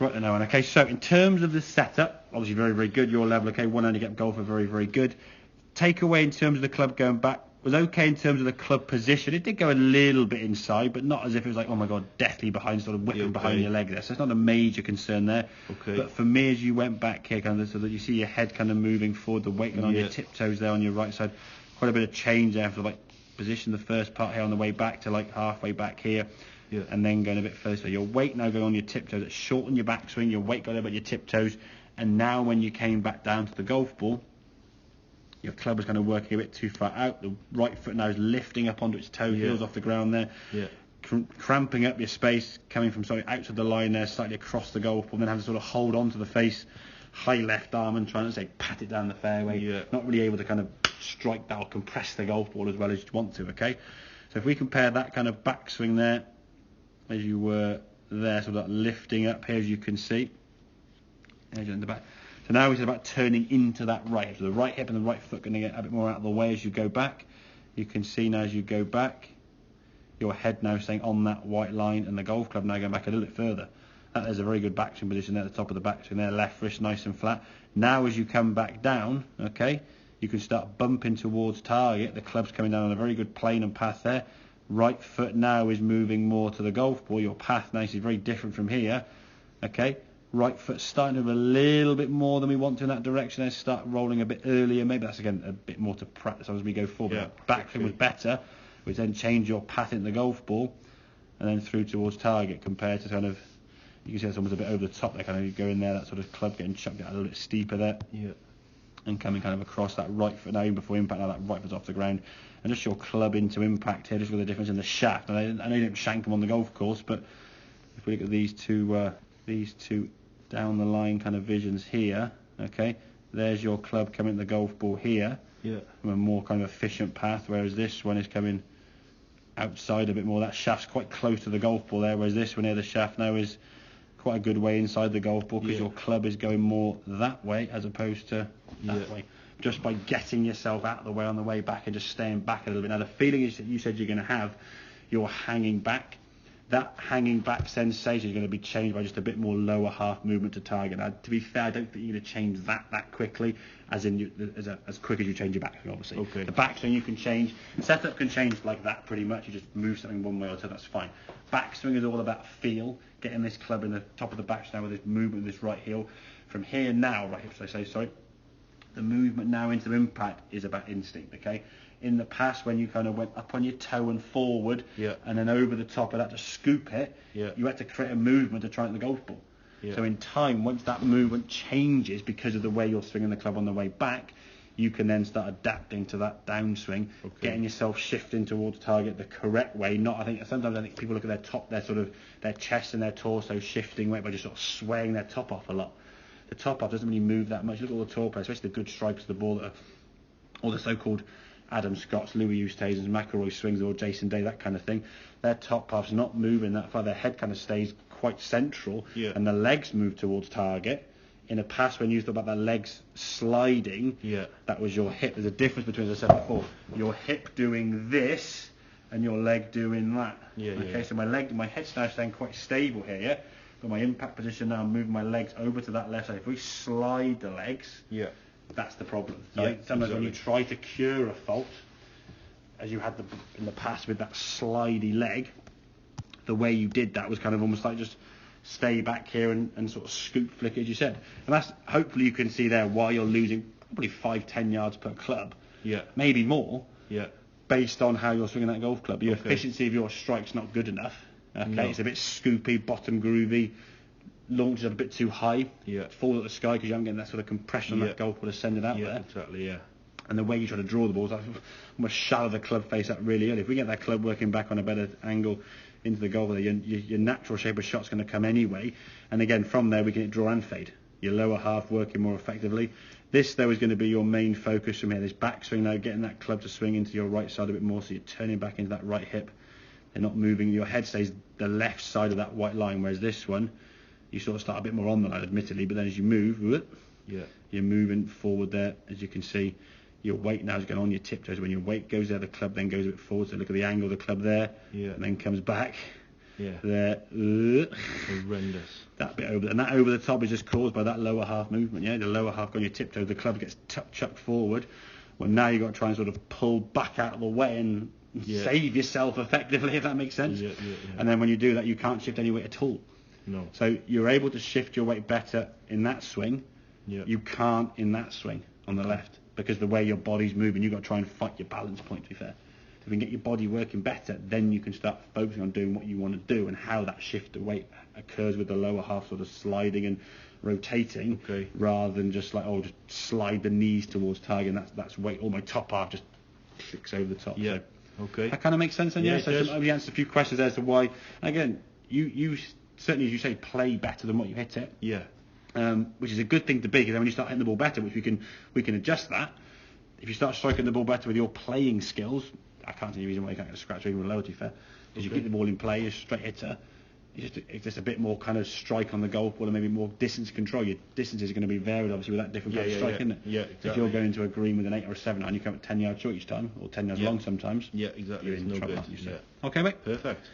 Right then, Owen. Okay, so in terms of the setup, obviously very, very good. Your level, okay, one handicap golfer, very, very good. Takeaway in terms of the club going back was okay in terms of the club position. It did go a little bit inside, but not as if it was like, oh my God, deathly behind, sort of whipping behind your leg there. So it's not a major concern there. Okay. But for me, as you went back here, kind of, so that you see your head kind of moving forward, the weight going on your tiptoes there on your right side, quite a bit of change there for like position the first part here on the way back to like halfway back here. Yeah. And then going a bit further. So your weight now going on your tiptoes. It's shorten your backswing. Your weight going over your tiptoes. And now when you came back down to the golf ball, your club was kind of working a bit too far out. The right foot now is lifting up onto its toe, heels off the ground there. Yeah. Cramping up your space, coming from slightly outside the line there, slightly across the golf ball, then having to sort of hold on to the face, high left arm and trying to say pat it down the fairway. Yeah. Not really able to kind of strike that or compress the golf ball as well as you want to, okay? So if we compare that kind of backswing there, as you were there, sort of lifting up here, as you can see. In the back. So now it's about turning into that right hip. So the right hip and the right foot going to get a bit more out of the way as you go back. You can see now as you go back, your head now staying on that white line and the golf club now going back a little bit further. That is a very good backswing position there at the top of the backswing there, left wrist nice and flat. Now as you come back down, okay, you can start bumping towards target. The club's coming down on a very good plane and path there. Right foot now is moving more to the golf ball. Your path now is very different from here. Okay, right foot starting to move a little bit more than we want to in that direction. Then start rolling a bit earlier. Maybe that's again a bit more to practice as we go forward. Yeah, backswing was better, which then change your path into the golf ball and then through towards target compared to kind of, you can see that's almost a bit over the top there. Kind of you go in there, that sort of club getting chucked out a little bit steeper there. Yeah. And coming kind of across that right foot now, even before impact, now that right foot's off the ground. And just your club into impact here, just with the difference in the shaft. And I know you don't shank them on the golf course, but if we look at these two down the line kind of visions here, okay, there's your club coming to the golf ball here. Yeah. From a more kind of efficient path, whereas this one is coming outside a bit more. That shaft's quite close to the golf ball there, whereas this one here, the shaft now is quite a good way inside the golf ball because your club is going more that way as opposed to that way. Just by getting yourself out of the way on the way back and just staying back a little bit. Now the feeling is that you said you're going to have, you're hanging back. That hanging back sensation is going to be changed by just a bit more lower half movement to target. Now, to be fair, I don't think you're going to change that quickly, as quick as you change your backswing, obviously. Okay. The backswing you can change. Setup can change like that pretty much. You just move something one way or the other, that's fine. Backswing is all about feel, getting this club in the top of the backswing now with this movement with this right heel. From here now, right hip, should I say, sorry. The movement now into impact is about instinct, okay? In the past, when you kind of went up on your toe and forward, and then over the top of that to scoop it, you had to create a movement to try and hit the golf ball. So in time, once that movement changes because of the way you're swinging the club on the way back, you can then start adapting to that downswing, getting yourself shifting towards target the correct way. Sometimes I think people look at their top, their chest and their torso shifting weight by just sort of swaying their top off a lot. The top off doesn't really move that much. Look at all the tour players, especially the good strikers of the ball, all the so-called Adam Scotts, Louis Oosthuizen's, McIlroy swings, or Jason Day, that kind of thing. Their top half's not moving that far. Their head kind of stays quite central, and the legs move towards target. In the past, when you thought about the legs sliding, that was your hip. There's a difference between, as I said before, your hip doing this and your leg doing that. So my head's now staying quite stable here, but my impact position now, I'm moving my legs over to that left side. If we slide the legs, that's the problem. So sometimes when you try to cure a fault, as you had in the past with that slidey leg, the way you did that was kind of almost like just stay back here and sort of scoop flick, as you said. And that's, hopefully you can see there why you're losing probably 5-10 yards per club, maybe more, based on how you're swinging that golf club. Your efficiency of your strike's not good enough. It's a bit scoopy, bottom groovy, launches up a bit too high, falls at the sky because you haven't getting that sort of compression on that golf ball ascended out there. Exactly, And the way you try to draw the balls, almost shallow the club face up really early. If we get that club working back on a better angle into the golf, your natural shape of shot's going to come anyway. And again, from there we can draw and fade. Your lower half working more effectively. This, though, is going to be your main focus from here. This backswing now, getting that club to swing into your right side a bit more, so you're turning back into that right hip. They're not moving. Your head stays the left side of that white line, whereas this one, you sort of start a bit more on the line, admittedly, but then as you move, you're moving forward there, as you can see. Your weight now is going on your tiptoes. When your weight goes there, the club then goes a bit forward. So look at the angle of the club there, and then comes back. Yeah. There. Horrendous. That bit over, and that over the top is just caused by that lower half movement. Yeah, the lower half going your tiptoe, the club gets chucked forward. Well, now you've got to try and sort of pull back out of the way and save yourself effectively, if that makes sense. Yeah. And then when you do that, you can't shift any weight at all. No. So you're able to shift your weight better in that swing. Yeah. You can't in that swing on the left, because the way your body's moving, you've got to try and fight your balance point, to be fair. If you can get your body working better, then you can start focusing on doing what you want to do, and how that shift of weight occurs with the lower half sort of sliding and rotating, rather than just like, just slide the knees towards target, and that's weight. All my top half just clicks over the top. Yeah. So Okay. that kind of makes sense then, Yeah, yeah? it So does. we answered a few questions as to why. And again, you certainly, as you say, play better than what you hit it. Yeah. Which is a good thing to be, because then when you start hitting the ball better, which we can adjust that. If you start striking the ball better with your playing skills, I can't see any reason why you can't get a scratch or even a lower, to be fair. Because you keep the ball in play, you're a straight hitter. It's just a bit more kind of strike on the golf ball and maybe more distance control. Your distance is going to be varied, obviously, with that different kind of strike, isn't it? Yeah, exactly. So if you're going into a green with an 8 or a 7 iron, you come at 10 yards short each time, or 10 yards long sometimes. Yeah, exactly. You're in It's no trouble, good. aren't you? So. Yeah. Okay, mate. Perfect.